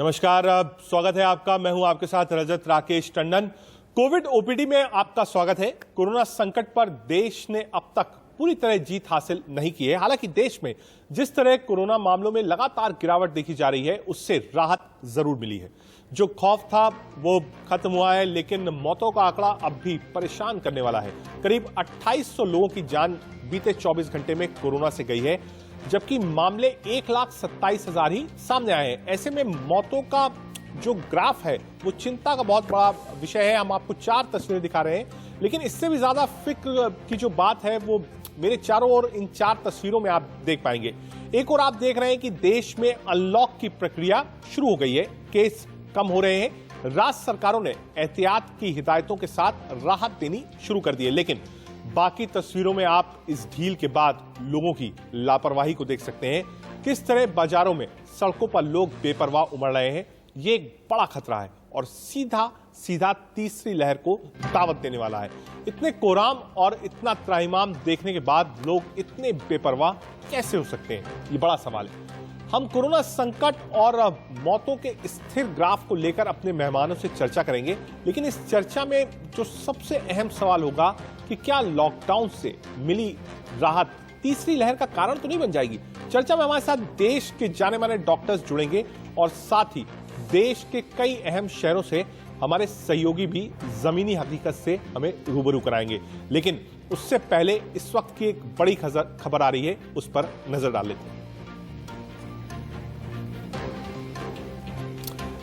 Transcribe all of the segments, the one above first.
नमस्कार, स्वागत है आपका। मैं हूं आपके साथ रजत राकेश टंडन। कोविड ओपीडी में आपका स्वागत है। कोरोना संकट पर देश ने अब तक पूरी तरह जीत हासिल नहीं की है। हालांकि देश में जिस तरह कोरोना मामलों में लगातार गिरावट देखी जा रही है, उससे राहत जरूर मिली है। जो खौफ था वो खत्म हुआ है, लेकिन मौतों का आंकड़ा अब भी परेशान करने वाला है। करीब 2800 लोगों की जान बीते 24 घंटे में कोरोना से गई है, जबकि मामले 1,27,000 ही सामने आए हैं। ऐसे में मौतों का जो ग्राफ है वो चिंता का बहुत बड़ा विषय है। हम आपको 4 तस्वीरें दिखा रहे हैं, लेकिन इससे भी ज्यादा फिक्र की जो बात है वो मेरे चारों ओर इन 4 तस्वीरों में आप देख पाएंगे। एक और आप देख रहे हैं कि देश में अनलॉक की प्रक्रिया शुरू हो गई है, केस कम हो रहे हैं। राज्य सरकारों ने एहतियात की हिदायतों के साथ राहत देनी शुरू कर दी है, लेकिन बाकी तस्वीरों में आप इस ढील के बाद लोगों की लापरवाही को देख सकते हैं। किस तरह बाजारों में, सड़कों पर लोग बेपरवाह उमड़ रहे हैं। ये एक बड़ा खतरा है और सीधा तीसरी लहर को दावत देने वाला है। इतने कोराम और इतना त्राहिमाम देखने के बाद लोग इतने बेपरवाह कैसे हो सकते हैं, ये बड़ा सवाल है। हम कोरोना संकट और मौतों के स्थिर ग्राफ को लेकर अपने मेहमानों से चर्चा करेंगे, लेकिन इस चर्चा में जो सबसे अहम सवाल होगा कि क्या लॉकडाउन से मिली राहत तीसरी लहर का कारण तो नहीं बन जाएगी। चर्चा में हमारे साथ देश के जाने माने डॉक्टर्स जुड़ेंगे और साथ ही देश के कई अहम शहरों से हमारे सहयोगी भी जमीनी हकीकत से हमें रूबरू कराएंगे। लेकिन उससे पहले इस वक्त की एक बड़ी खबर आ रही है, उस पर नजर डाल लेते हैं।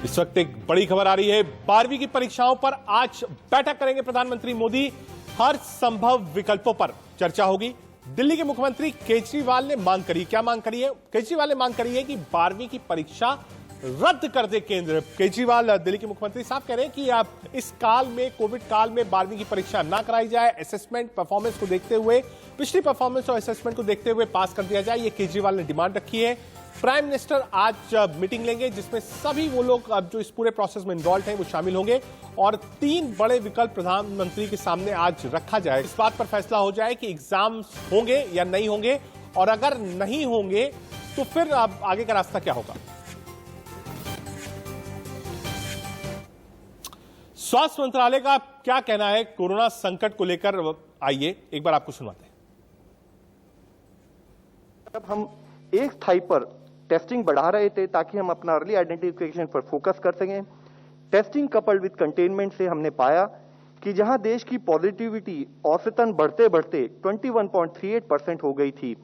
इस वक्त एक बड़ी खबर आ रही है। 12वीं की परीक्षाओं पर आज बैठक करेंगे प्रधानमंत्री मोदी। हर संभव विकल्पों पर चर्चा होगी। दिल्ली के मुख्यमंत्री केजरीवाल ने मांग करी, क्या मांग करी है? केजरीवाल ने मांग करी है कि 12वीं की परीक्षा रद्द कर दे केंद्र। केजरीवाल दिल्ली के मुख्यमंत्री साहब कह रहे हैं कि आप इस काल में, कोविड काल में 12वीं की परीक्षा ना कराई जाए। असेसमेंट परफॉर्मेंस को देखते हुए, पिछली परफॉर्मेंस और असेसमेंट को देखते हुए पास कर दिया जाए। ये केजरीवाल ने डिमांड रखी है। प्राइम मिनिस्टर आज मीटिंग लेंगे, जिसमें सभी वो लोग अब जो इस पूरे प्रोसेस में इन्वॉल्व हैं वो शामिल होंगे और 3 बड़े विकल्प प्रधानमंत्री के सामने आज रखा जाए। इस बात पर फैसला हो जाए कि एग्जाम्स होंगे या नहीं होंगे, और अगर नहीं होंगे तो फिर अब आगे का रास्ता क्या होगा। स्वास्थ्य मंत्रालय का क्या कहना है कोरोना संकट को लेकर, आइए एक बार आपको सुनाते हैं। अब हम एक स्थाई पर टेस्टिंग बढ़ा रहे थे ताकि हम अपना अर्ली आइडेंटिफिकेशन पर फोकस कर सकें। टेस्टिंग कपल्ड विद कंटेनमेंट से हमने पाया कि जहां देश की पॉजिटिविटी औसतन बढ़ते बढ़ते 21.38% हो गई थी,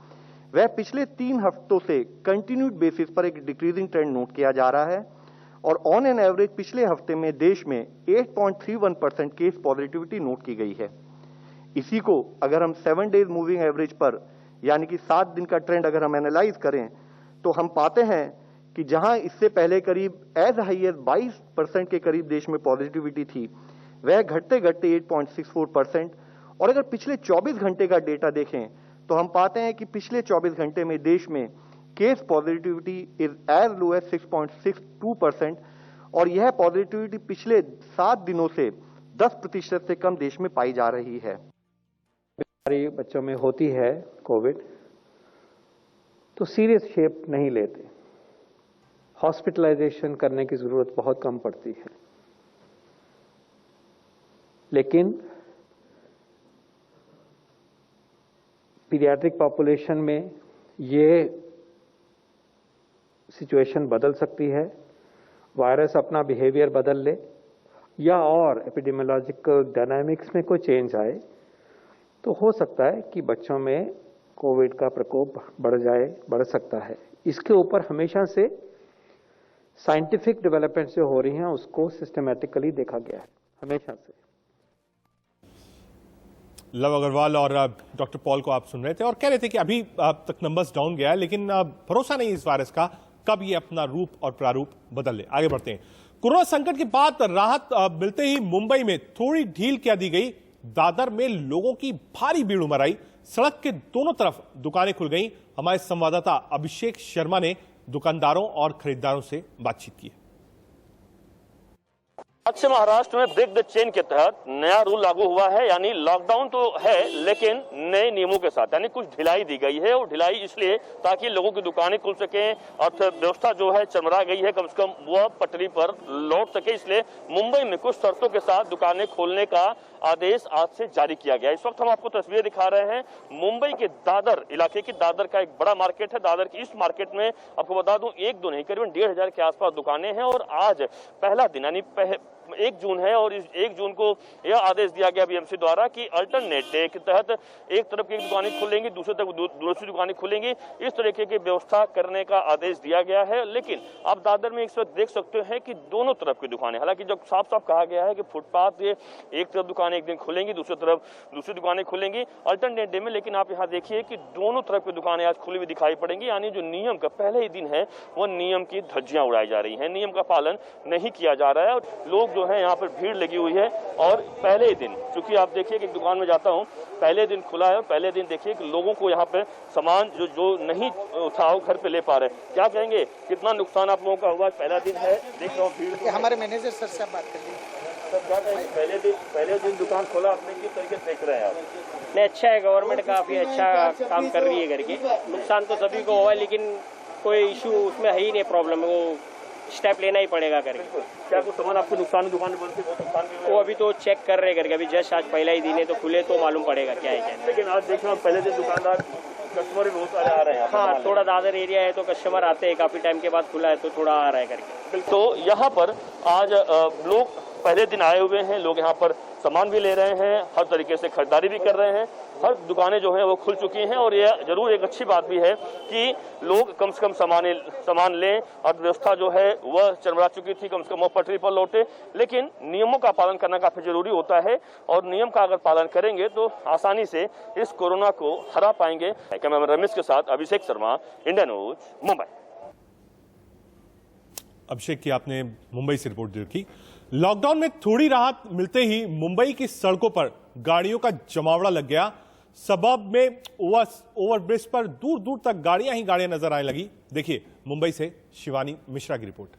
वह पिछले 3 हफ्तों से कंटिन्यूड बेसिस पर एक डिक्रीजिंग ट्रेंड नोट किया जा रहा है और ऑन एन एवरेज पिछले हफ्ते में देश में 8.31% केस पॉजिटिविटी नोट की गई है। इसी को अगर हम 7 डेज मूविंग एवरेज पर, यानी कि 7 दिन का ट्रेंड अगर हम एनालाइज करें, तो हम पाते हैं कि जहां इससे पहले करीब एज हाई एज 22% के करीब देश में पॉजिटिविटी थी, वह घटते घटते 8.64%। और अगर पिछले 24 घंटे का डेटा देखें तो हम पाते हैं कि पिछले 24 घंटे में देश में case positivity is as low as 6.62%, और यह पॉजिटिविटी पिछले 7 दिनों से 10% से कम देश में पाई जा रही है। बीमारी बच्चों में होती है कोविड, तो सीरियस शेप नहीं लेते। हॉस्पिटलाइजेशन करने की जरूरत बहुत कम पड़ती है, लेकिन पीडियाट्रिक पॉपुलेशन में ये सिचुएशन बदल सकती है। वायरस अपना बिहेवियर बदल ले या और एपिडेमियोलॉजिकल डायनामिक्स में कोई चेंज आए, तो हो सकता है कि बच्चों में कोविड का प्रकोप बढ़ सकता है। इसके ऊपर हमेशा से साइंटिफिक डेवलपमेंट जो हो रही हैं उसको सिस्टमैटिकली देखा गया है, हमेशा से। लव अग्रवाल और डॉक्टर पॉल को आप सुन रहे थे और कह रहे थे कि अभी अब तक नंबर्स डाउन गया है, लेकिन भरोसा नहीं इस वायरस का कब ये अपना रूप और प्रारूप बदल ले। आगे बढ़ते हैं। कोरोना संकट के बाद राहत मिलते ही मुंबई में थोड़ी ढील क्या दी गई। दादर में लोगों की भारी भीड़ उमड़ आई, सड़क के दोनों तरफ दुकानें खुल गईं। हमारे संवाददाता अभिषेक शर्मा ने दुकानदारों और खरीदारों से बातचीत की। आज से महाराष्ट्र में ब्रेक द चेन के तहत नया रूल लागू हुआ है, यानी लॉकडाउन तो है लेकिन नए नियमों के साथ, यानी कुछ ढिलाई दी गई है। और ढिलाई इसलिए ताकि लोगों की दुकानें खुल सके, अर्थव्यवस्था जो है चरमरा गई है, कम से कम वह पटरी पर लौट सके। इसलिए मुंबई में कुछ शर्तों के साथ दुकानें खोलने का आदेश आज से जारी किया गया। इस वक्त हम आपको तस्वीरें दिखा रहे हैं मुंबई के दादर इलाके की। दादर का एक बड़ा मार्केट है। दादर की इस मार्केट में आपको बता दूं एक दो नहीं करीबन 1,500 के आसपास दुकानें हैं। और आज पहला दिन यानी 1 जून है और इस 1 जून को यह आदेश दिया गया बीएमसी द्वारा कि अल्टरनेट डे के तहत एक तरफ की दुकानें खुलेंगी, दूसरी दुकानें खुलेंगी। इस तरीके की व्यवस्था करने का आदेश दिया गया है। लेकिन आप दादर में इस वक्त देख सकते हैं कि दोनों तरफ की दुकानें, हालांकि जब साफ साफ कहा गया है कि फुटपाथ ये एक तरफ दुकानें एक दिन खुलेंगी, दूसरी तरफ दूसरी दुकानें खुलेंगी अल्टरनेट डे में। लेकिन आप यहाँ देखिए कि दोनों तरफ की दुकानें आज खुली हुई दिखाई पड़ेंगी, यानी जो नियम का पहले ही दिन है वह नियम की धज्जियां उड़ाई जा रही है, नियम का पालन नहीं किया जा रहा है। और लोग जो है यहाँ पर भीड़ लगी हुई है। और पहले ही दिन चूंकि आप देखिए कि दुकान में जाता हूँ, पहले दिन खुला है और पहले दिन देखिए कि लोगों को यहाँ पे सामान जो नहीं उठाओ घर पे ले पा रहे, क्या कहेंगे कितना नुकसान आप लोगों का हुआ? पहला दिन है, देख रहा हूँ भीड़। हमारे मैनेजर सर से बात कर ली। पहले दिन दुकान खोला, आपने किस तरीके से देख रहे हैं आप? नहीं, अच्छा है, गवर्नमेंट काफी अच्छा काम कर रही है करके। नुकसान तो सभी को हुआ लेकिन कोई इशू उसमें है ही नहीं, प्रॉब्लम वो स्टेप लेना ही पड़ेगा करके। क्या कुछ सामान आपको नुकसान दुकान बंद थी, नुकसान भी वो अभी तो चेक कर रहे करके, अभी जस्ट आज पहला ही दिन है तो खुले तो मालूम पड़ेगा क्या है क्या। लेकिन आज देख रहा हूँ पहले दिन दुकानदार कस्टमर भी बहुत सारे आ रहे हैं। हाँ, थोड़ा दादर एरिया है तो कस्टमर आते हैं, काफी टाइम के बाद खुला है तो थोड़ा आ रहा है करके। तो यहाँ पर आज लोग पहले दिन आए हुए हैं, लोग यहाँ पर सामान भी ले रहे हैं, हर तरीके से खरीदारी भी कर रहे हैं, हर दुकानें जो है वो खुल चुकी हैं। और यह जरूर एक अच्छी बात भी है कि लोग कम से कम सामान लें। अर्थव्यवस्था जो है वह चरमरा चुकी थी, कम से कम वो पटरी पर लौटे। लेकिन नियमों का पालन करना काफी जरूरी होता है और नियम का अगर पालन करेंगे तो आसानी से इस कोरोना को हरा पाएंगे। कैमरामैन रमेश के साथ अभिषेक शर्मा, इंडिया न्यूज, मुंबई। अभिषेक की आपने मुंबई से रिपोर्ट दी थी। लॉकडाउन में थोड़ी राहत मिलते ही मुंबई की सड़कों पर गाड़ियों का जमावड़ा लग गया। सबब में ओवरब्रिज पर दूर दूर तक गाड़ियां ही गाड़ियां नजर आने लगी। देखिए मुंबई से शिवानी मिश्रा की रिपोर्ट।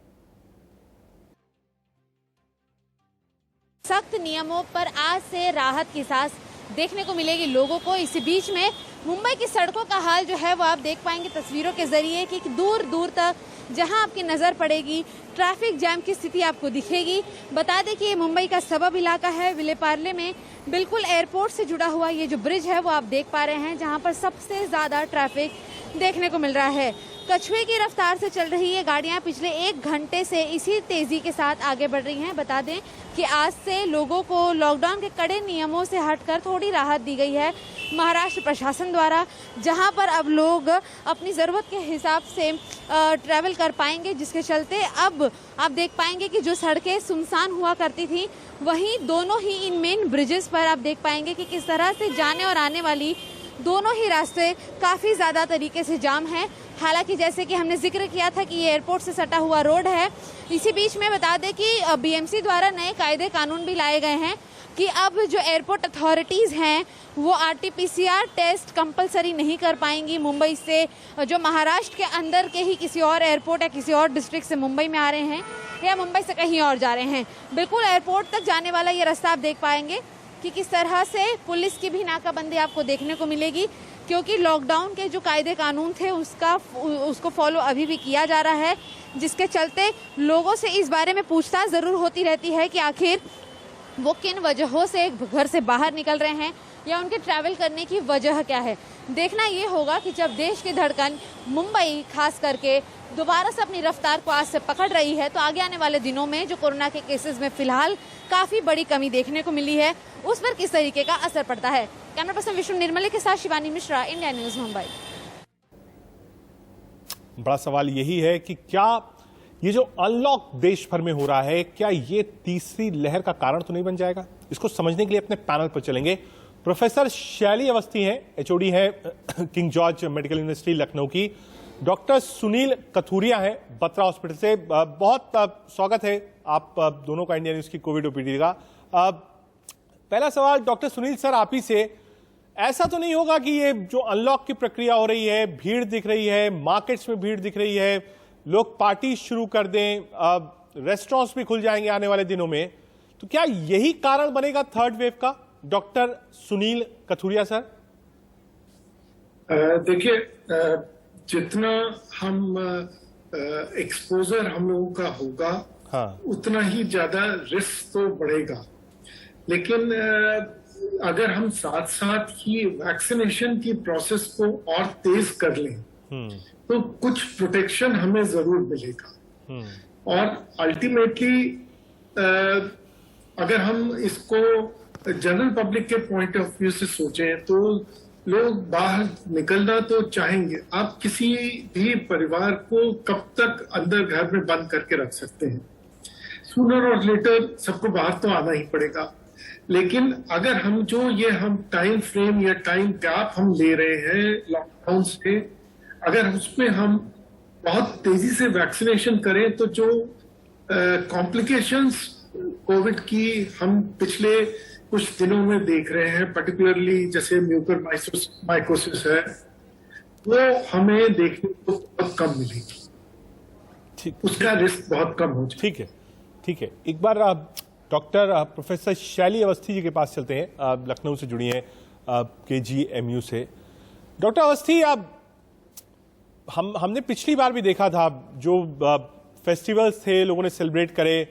सख्त नियमों पर आज से राहत की सांस देखने को मिलेगी लोगों को। इसी बीच में मुंबई की सड़कों का हाल जो है वो आप देख पाएंगे तस्वीरों के जरिए कि दूर दूर तक जहां आपकी नजर पड़ेगी ट्रैफिक जैम की स्थिति आपको दिखेगी। बता दें कि ये मुंबई का सबब इलाका है। विलेपार्ले में बिल्कुल एयरपोर्ट से जुड़ा हुआ ये जो ब्रिज है वो आप देख पा रहे हैं, जहां पर सबसे ज्यादा ट्रैफिक देखने को मिल रहा है। कछुए की रफ्तार से चल रही ये गाड़ियां पिछले 1 घंटे से इसी तेजी के साथ आगे बढ़ रही हैं। बता दें कि आज से लोगों को लॉकडाउन के कड़े नियमों से हटकर थोड़ी राहत दी गई है महाराष्ट्र प्रशासन द्वारा, जहां पर अब लोग अपनी ज़रूरत के हिसाब से ट्रैवल कर पाएंगे, जिसके चलते अब आप देख पाएंगे कि जो सड़कें सुनसान हुआ करती थी वहीं दोनों ही इन मेन ब्रिजेस पर आप देख पाएंगे कि किस तरह से जाने और आने वाली दोनों ही रास्ते काफ़ी ज़्यादा तरीके से जाम है। हालांकि जैसे कि हमने जिक्र किया था कि ये एयरपोर्ट से सटा हुआ रोड है। इसी बीच में बता दें कि बीएमसी द्वारा नए कायदे कानून भी लाए गए हैं कि अब जो एयरपोर्ट अथॉरिटीज़ हैं वो आरटीपीसीआर टेस्ट कंपलसरी नहीं कर पाएंगी मुंबई से, जो महाराष्ट्र के अंदर के ही किसी और एयरपोर्ट या किसी और डिस्ट्रिक्ट से मुंबई में आ रहे हैं या मुंबई से कहीं और जा रहे हैं। बिल्कुल एयरपोर्ट तक जाने वाला ये रास्ता आप देख पाएंगे कि किस तरह से पुलिस की भी नाकाबंदी आपको देखने को मिलेगी, क्योंकि लॉकडाउन के जो कायदे कानून थे उसको फॉलो अभी भी किया जा रहा है, जिसके चलते लोगों से इस बारे में पूछताछ ज़रूर होती रहती है कि आखिर वो किन वजहों से घर से बाहर निकल रहे हैं या उनके ट्रैवल करने की वजह क्या है। देखना ये होगा कि जब देश की धड़कन मुंबई खास करके दोबारा से अपनी रफ्तार को आज से पकड़ रही है, तो आगे आने वाले दिनों में जो कोरोना के केसेस में फिलहाल काफ़ी बड़ी कमी देखने को मिली है, उस पर किस तरीके का असर पड़ता है। कैमरा पर्सन विष्णु निर्मले के साथ शिवानी मिश्रा, इंडिया न्यूज, मुंबई। बड़ा सवाल यही है कि क्या ये जो अनलॉक देश भर में हो रहा है, क्या ये तीसरी लहर का कारण तो नहीं बन जाएगा? इसको समझने के लिए अपने पैनल पर चलेंगे। प्रोफेसर शैली अवस्थी हैं, एचओडी है king George medical university Lucknow की। डॉक्टर सुनील कथूरिया हैं बत्रा हॉस्पिटल से। बहुत स्वागत है आप दोनों का इंडिया न्यूज की कोविड ओपीडी का। पहला सवाल डॉक्टर सुनील सर आप ही से, ऐसा तो नहीं होगा कि ये जो अनलॉक की प्रक्रिया हो रही है, भीड़ दिख रही है, मार्केट्स में भीड़ दिख रही है, लोग पार्टी शुरू कर दें, रेस्टोरेंट्स भी खुल जाएंगे आने वाले दिनों में, तो क्या यही कारण बनेगा थर्ड वेव का? Doctor Sunil Kathuria sir. देखिए, जितना हम एक्सपोजर हम लोगों का होगा, हाँ, उतना ही ज्यादा रिस्क तो बढ़ेगा। लेकिन अगर हम साथ साथ ही वैक्सीनेशन की प्रोसेस को और तेज कर लें तो कुछ प्रोटेक्शन हमें जरूर मिलेगा। और अल्टीमेटली अगर हम इसको जनरल पब्लिक के पॉइंट ऑफ व्यू से सोचें तो लोग बाहर निकलना तो चाहेंगे। आप किसी भी परिवार को कब तक अंदर घर में बंद करके रख सकते हैं? सूनर और लेटर सबको बाहर तो आना ही पड़ेगा। लेकिन अगर हम टाइम फ्रेम या टाइम गैप हम ले रहे हैं लॉकडाउन से, अगर उसमें हम बहुत तेजी से वैक्सीनेशन करें तो जो कॉम्प्लिकेशंस कोविड की हम पिछले कुछ दिनों में देख रहे हैं, पर्टिकुलरली जैसे म्यूकरमाइकोसिस है, वो हमें देखने को बहुत कम मिलेगी। उसका रिस्क बहुत कम हो जाए। ठीक है। एक बार डॉक्टर प्रोफेसर शैली अवस्थी जी के पास चलते हैं, लखनऊ से जुड़ी हैं KGMU से। डॉक्टर अवस्थी, हमने पिछली बार भी देखा था जो फेस्टिवल्स थे लोगों ने सेलिब्रेट करे,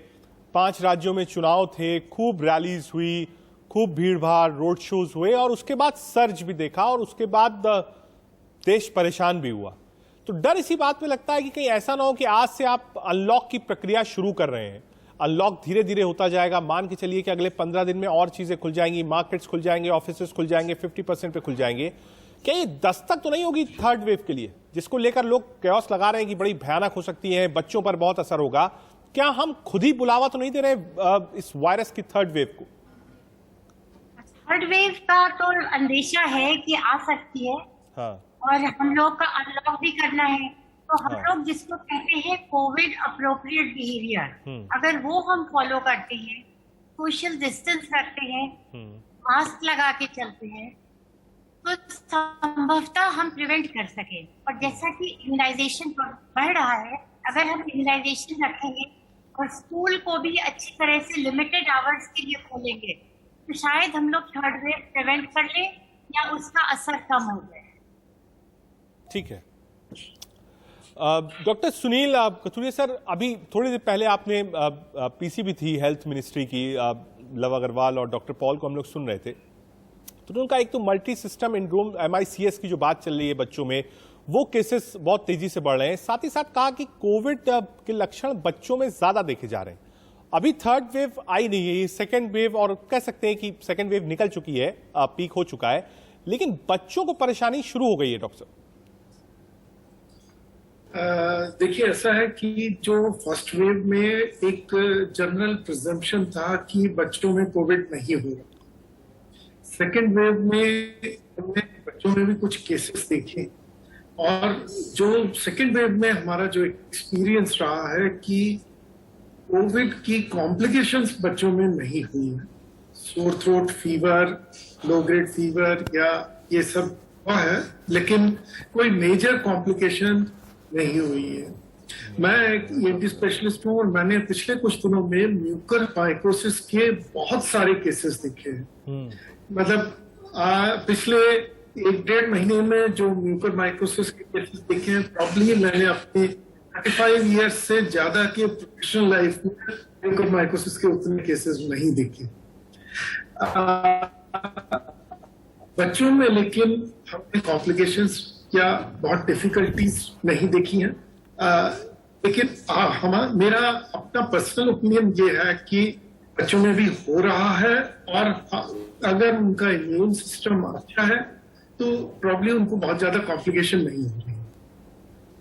5 राज्यों में चुनाव थे, खूब रैलीज हुई, खूब भीड़ भाड़, रोड शोज हुए और उसके बाद सर्ज भी देखा और उसके बाद देश परेशान भी हुआ। तो डर इसी बात में लगता है कि कहीं ऐसा ना हो कि आज से आप अनलॉक की प्रक्रिया शुरू कर रहे हैं, अनलॉक धीरे धीरे होता जाएगा, मान के चलिए कि अगले 15 दिन में और चीजें खुल जाएंगी, मार्केट्स खुल जाएंगे, ऑफिसेस खुल जाएंगे, 50% पे खुल जाएंगे। क्या ये दस्तक तो नहीं होगी थर्ड वेव के लिए, जिसको लेकर लोग कयास लगा रहे हैं कि बड़ी भयानक हो सकती है, बच्चों पर बहुत असर होगा? क्या हम खुद ही बुलावा तो नहीं दे रहे इस वायरस की थर्ड वेव को? थर्ड वेव का तो अंदेशा है कि आ सकती है। हाँ। और हम लोग का अनलॉक भी करना है, तो हम लोग जिसको कहते हैं कोविड अप्रोप्रिएट बिहेवियर, अगर वो हम फॉलो करते हैं, सोशल डिस्टेंस रखते हैं, मास्क लगा के चलते हैं, तो संभवतः हम प्रिवेंट कर सके। और जैसा कि इम्यूनाइजेशन बढ़ रहा है, अगर हम इम्यूनाइजेशन रखेंगे और स्कूल को भी अच्छी तरह से लिमिटेड आवर्स के लिए खोलेंगे, तो शायद हम लोग थर्ड वेव प्रिवेंट कर लें या उसका असर कम हो जाए। ठीक है। डॉक्टर सुनील कथुरिया सर, अभी थोड़ी देर पहले आपने पीसी भी थी हेल्थ मिनिस्ट्री की, लव अग्रवाल और डॉक्टर पॉल को हम लोग सुन रहे थे, तो उनका एक तो मल्टी सिस्टम इंड्रोम MICS की जो बात चल रही है बच्चों में, वो केसेस बहुत तेजी से बढ़ रहे हैं। साथ ही साथ कहा कि कोविड के लक्षण बच्चों में ज्यादा देखे जा रहे हैं। अभी थर्ड वेव आई नहीं है, ये सेकेंड वेव, और कह सकते हैं कि सेकेंड वेव निकल चुकी है, पीक हो चुका है, लेकिन बच्चों को परेशानी शुरू हो गई है। डॉक्टर देखिए, ऐसा है कि जो फर्स्ट वेव में एक जनरल प्रिजम्पशन था कि बच्चों में कोविड नहीं हो रहा, सेकेंड वेव में हमने बच्चों में भी कुछ केसेस देखे, और जो सेकेंड वेव में हमारा जो एक्सपीरियंस रहा है कि कोविड की कॉम्प्लिकेशंस बच्चों में नहीं हुई है। Sore throat fever, low grade fever या ये सब हुआ है, लेकिन कोई मेजर कॉम्प्लिकेशन नहीं हुई है। मैं एक ENT स्पेशलिस्ट हूँ और मैंने पिछले कुछ दिनों में म्यूकरमाइकोसिस के बहुत सारे केसेस देखे हैं। मतलब पिछले 1-1.5 महीने में जो म्यूकरमाइकोसिस के केसेस देखे हैं, प्रॉब्ली मैंने अपने 35 ईयर्स से ज्यादा के प्रोफेशनल लाइफ में म्यूकरमाइकोसिस के उतने केसेस नहीं देखे। बच्चों में लेकिन हमने कॉम्प्लिकेशंस या बहुत डिफिकल्टीज नहीं देखी हैं। लेकिन मेरा अपना पर्सनल ओपिनियन ये है कि बच्चों में भी हो रहा है, और अगर उनका इम्यून सिस्टम अच्छा है तो प्रॉब्ली उनको बहुत ज्यादा कॉम्प्लिकेशन नहीं हो रही।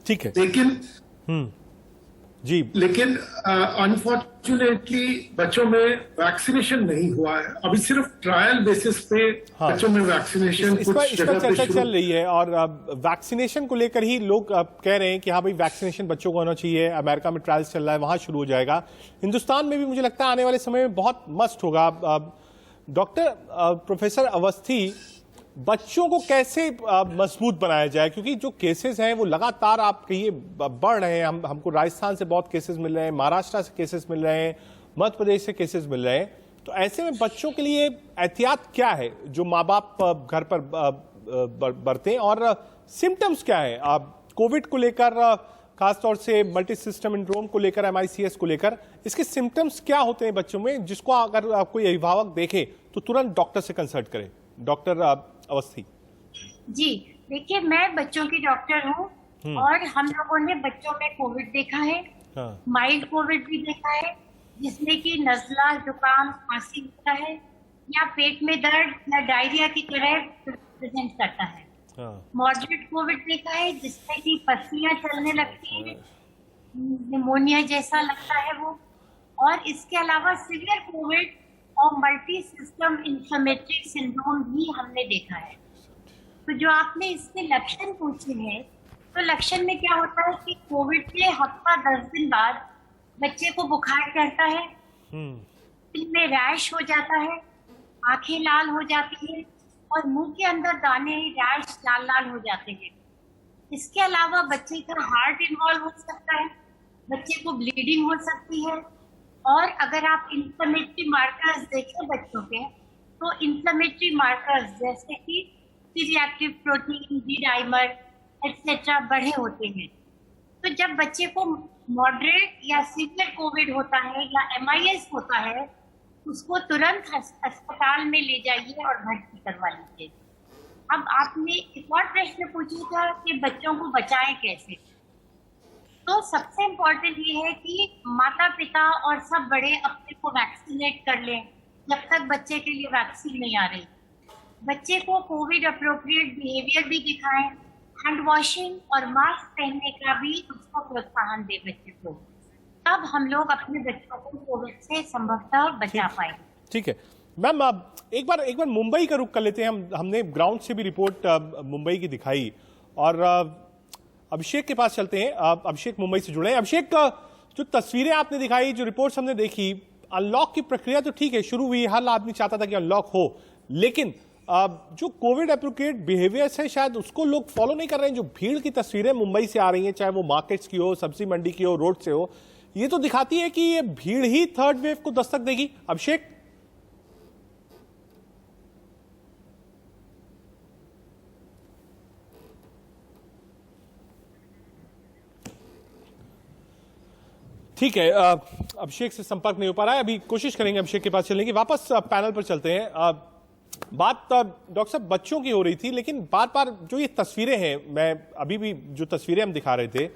ठीक है। लेकिन अनफॉर्चुनेटली बच्चों में वैक्सीनेशन नहीं हुआ है, अभी सिर्फ ट्रायल बेसिस पे बच्चों में वैक्सीनेशन इस पर चर्चा चल रही है, और वैक्सीनेशन को लेकर ही लोग कह रहे हैं कि हाँ भाई वैक्सीनेशन बच्चों को होना चाहिए। अमेरिका में ट्रायल्स चल रहा है, वहां शुरू हो जाएगा। हिंदुस्तान में भी मुझे लगता है आने वाले समय में बहुत मस्ट होगा। डॉक्टर प्रोफेसर अवस्थी, बच्चों को कैसे मजबूत बनाया जाए, क्योंकि जो केसेस हैं वो लगातार आप कहिए बढ़ रहे हैं। हमको राजस्थान से बहुत केसेस मिल रहे हैं, महाराष्ट्र से केसेस मिल रहे हैं, मध्य प्रदेश से केसेस मिल रहे हैं। तो ऐसे में बच्चों के लिए एहतियात क्या है जो माँ बाप घर पर बरतें, और सिम्टम्स क्या है कोविड को लेकर, खासतौर से मल्टी सिस्टम सिंड्रोम को लेकर, MICS को लेकर, इसके सिम्टम्स क्या होते हैं बच्चों में, जिसको अगर कोई अभिभावक देखे तो तुरंत डॉक्टर से कंसल्ट करे। डॉक्टर अवस्थी जी, देखिए मैं बच्चों की डॉक्टर हूँ और हम लोगों ने बच्चों में कोविड देखा है, माइल्ड कोविड भी देखा है, जिसमें कि नजला, जुकाम, खांसी होता है या पेट में दर्द या डायरिया की तरह प्रेजेंट करता है। मॉडरेट कोविड देखा है जिसमें कि पसलियां चलने लगती है, निमोनिया जैसा लगता है वो। और इसके अलावा सीवियर कोविड और मल्टी सिस्टम इन्फ्लेमेटरी सिंड्रोम भी हमने देखा है। तो जो आपने इसके लक्षण पूछे हैं, तो लक्षण में क्या होता है कि कोविड के हफ्ता 10 दिन बाद बच्चे को बुखार चढ़ता है, में रैश हो जाता है, आंखें लाल हो जाती है और मुंह के अंदर दाने, रैश लाल लाल हो जाते हैं। इसके अलावा बच्चे का हार्ट इन्वॉल्व हो सकता है, बच्चे को ब्लीडिंग हो सकती है। और अगर आप इन्फ्लेमेटरी मार्कर्स देखें बच्चों के, तो इन्फ्लेमेटरी मार्कर्स जैसे कि C-reactive protein, D dimer etcetera बढ़े होते हैं। तो जब बच्चे को मॉडरेट या सीवियर कोविड होता है या MIS होता है, उसको तुरंत अस्पताल में ले जाइए और भर्ती करवा लीजिए। अब आपने एक और प्रश्न पूछा था कि बच्चों को बचाएं कैसे। तो सबसे इम्पोर्टेंट ये है कि माता पिता और सब बड़े अपने को वैक्सीनेट कर लें जब तक बच्चे के लिए वैक्सीन नहीं आ रही। बच्चे को कोविड अप्रोप्रिएट बिहेवियर भी दिखाएं, हैंड वॉशिंग और मास्क पहनने का भी उसको प्रोत्साहन दे बच्चे को, तब हम लोग अपने बच्चों को कोविड से संभवतः बचा पाएंगे। ठीक है मैम, एक बार मुंबई का रुख कर लेते हैं। हमने ग्राउंड से भी रिपोर्ट मुंबई की दिखाई, और अभिषेक के पास चलते हैं। अभिषेक मुंबई से जुड़े हैं। अभिषेक, जो तस्वीरें आपने दिखाई, जो रिपोर्ट्स हमने देखी, अनलॉक की प्रक्रिया तो ठीक है, शुरू हुई, हर आदमी चाहता था कि अनलॉक हो, लेकिन जो कोविड एप्रोप्रिएट बिहेवियर्स है शायद उसको लोग फॉलो नहीं कर रहे हैं। जो भीड़ की तस्वीरें मुंबई से आ रही हैं, चाहे वो मार्केट्स की हो, सब्जी मंडी की हो, रोड से हो, ये तो दिखाती है कि ये भीड़ ही थर्ड वेव को दस्तक देगी। अभिषेक, ठीक है, अभिषेक से संपर्क नहीं हो पा रहा है, अभी कोशिश करेंगे अभिषेक के पास चलने की। वापस पैनल पर चलते हैं। बात डॉक्टर साहब बच्चों की हो रही थी, लेकिन बार बार जो ये तस्वीरें हैं, मैं अभी भी जो तस्वीरें हम दिखा रहे थे,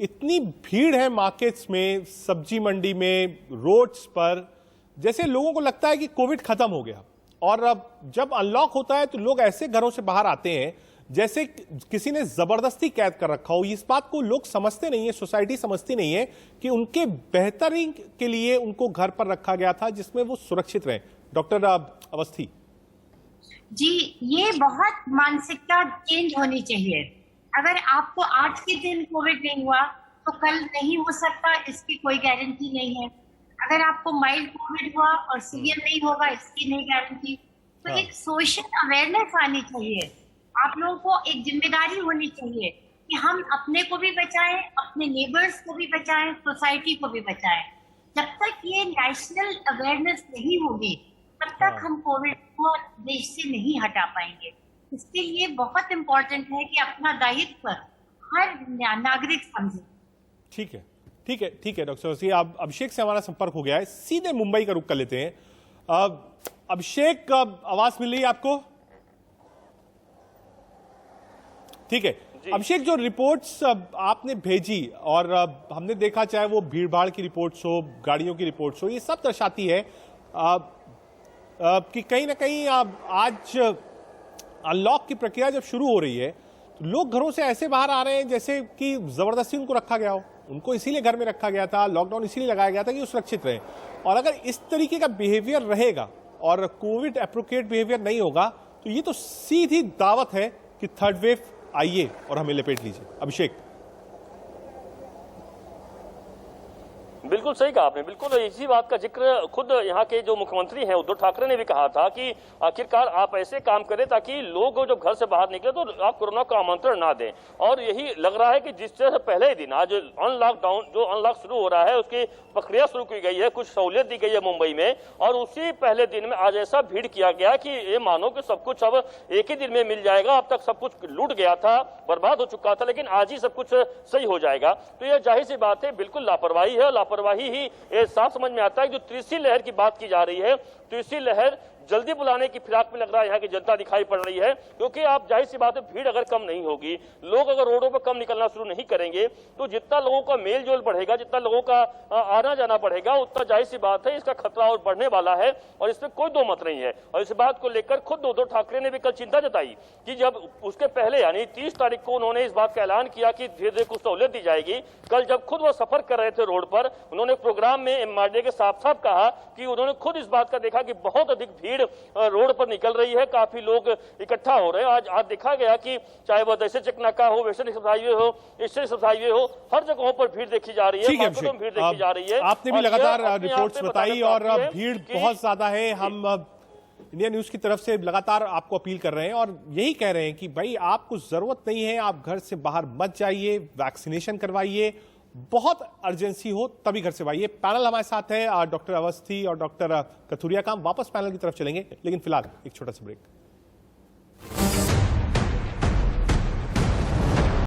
इतनी भीड़ है मार्केट्स में, सब्जी मंडी में, रोड्स पर, जैसे लोगों को लगता है कि कोविड खत्म हो गया। और अब जब अनलॉक होता है तो लोग ऐसे घरों से बाहर आते हैं जैसे किसी ने जबरदस्ती कैद कर रखा हो। इस बात को लोग समझते नहीं है, सोसाइटी समझती नहीं है कि उनके बेहतरी के लिए उनको घर पर रखा गया था जिसमें वो सुरक्षित रहे। डॉक्टर अवस्थी जी, ये बहुत मानसिकता चेंज होनी चाहिए। अगर आपको आज के दिन कोविड नहीं हुआ तो कल नहीं हो सकता, इसकी कोई गारंटी नहीं है। अगर आपको माइल्ड कोविड हुआ और सीवियर नहीं होगा, इसकी नहीं गारंटी। तो एक सोशल अवेयरनेस आनी चाहिए, आप लोगों को एक जिम्मेदारी होनी चाहिए कि हम अपने को भी बचाएं, अपने नेबर्स को भी बचाएं, सोसाइटी को भी बचाएं। जब तक ये नेशनल अवेयरनेस नहीं होगी, तब तक हम कोविड को देश से नहीं हटा पाएंगे। इसके लिए बहुत इम्पोर्टेंट है कि अपना दायित्व हर नागरिक समझे। ठीक है, ठीक है, ठीक है डॉक्टर अवस्थी, अब अभिषेक से हमारा संपर्क हो गया है, सीधे मुंबई का रुख कर लेते हैं। अभिषेक, आवाज मिल रही है आपको? ठीक है अभिषेक, जो रिपोर्ट्स आपने भेजी और हमने देखा, चाहे वो भीड़ भाड़ की रिपोर्ट्स हो, गाड़ियों की रिपोर्ट्स हो, ये सब दर्शाती है कि कहीं ना कहीं आज अनलॉक की प्रक्रिया जब शुरू हो रही है तो लोग घरों से ऐसे बाहर आ रहे हैं जैसे कि जबरदस्ती उनको रखा गया हो। उनको इसीलिए घर में रखा गया था, लॉकडाउन इसीलिए लगाया गया था कि वो सुरक्षित रहे। और अगर इस तरीके का बिहेवियर रहेगा और कोविड एप्रोप्रिएट बिहेवियर नहीं होगा तो ये तो सीधी दावत है कि थर्ड वेव आइए और हमें लपेट लीजिए। अभिषेक, बिल्कुल बिल्कुल सही कहा आपने। बिल्कुल इसी बात का जिक्र खुद यहाँ के जो मुख्यमंत्री हैं उद्धव ठाकरे ने भी कहा था कि आखिरकार आप ऐसे काम करें ताकि लोग जब घर से बाहर निकले तो आप कोरोना का आमंत्रण ना दें। और यही लग रहा है कि जिस तरह से पहले ही दिन आज अनलॉक शुरू हो रहा है उसकी प्रक्रिया शुरू की गई है, कुछ सहूलियत दी गई है मुंबई में, और उसी पहले दिन में आज ऐसा भीड़ किया गया कि ये मानो कि सब कुछ अब एक ही दिन में मिल जाएगा। अब तक सब कुछ लूट गया था, बर्बाद हो चुका था, लेकिन आज ही सब कुछ सही हो जाएगा। तो यह जाहिर सी बात है, बिल्कुल लापरवाही है। लापरवाही ही ये साफ समझ में आता है। जो तीसरी लहर की बात की जा रही है, तीसरी लहर जल्दी बुलाने की फिराक में लग रहा है यहाँ की जनता दिखाई पड़ रही है, क्योंकि आप जाहिर सी बात है भीड़ अगर कम नहीं होगी, लोग अगर रोडों पर कम निकलना शुरू नहीं करेंगे तो जितना लोगों का मेल जोल बढ़ेगा, जितना लोगों का आना जाना बढ़ेगा, उतना जाहिर सी बात है इसका खतरा और बढ़ने वाला है। और इसमें कोई दो मत नहीं है। और इस बात को लेकर खुद उद्धव ठाकरे ने भी कल चिंता जताई कि जब उसके पहले यानी 30 तारीख को उन्होंने इस बात का ऐलान किया कि धीरे धीरे कुछ सहूलियत दी जाएगी। कल जब खुद वो सफर कर रहे थे रोड पर, उन्होंने प्रोग्राम में एमआरडीए के साफ साफ कहा कि उन्होंने खुद इस बात का देखा कि बहुत अधिक भीड़ रोड पर निकल रही है, काफी लोग इकट्ठा हो रहे हैं। आज देखा गया कि चाहे वह देसे चकनाका हो, वेस्टर्न एक्सप्रेस हाईवे हो, ईस्टर्न एक्सप्रेस हाईवे हो, हर जगहों पर भीड़ देखी जा रही है, भीड़ देखी जा रही है। आपने भी लगातार रिपोर्ट्स बताई और भीड़ बहुत ज्यादा है। हम इंडिया न्यूज की तरफ से लगातार आपको अपील कर रहे हैं और यही कह रहे हैं कि भाई आपको जरूरत नहीं है, आप घर से बाहर मत जाइए, वैक्सीनेशन करवाइए, बहुत अर्जेंसी हो तभी घर से आइए। पैनल हमारे साथ है, डॉक्टर अवस्थी और डॉक्टर कथुरिया का। वापस पैनल की तरफ चलेंगे, लेकिन फिलहाल एक छोटा सा ब्रेक।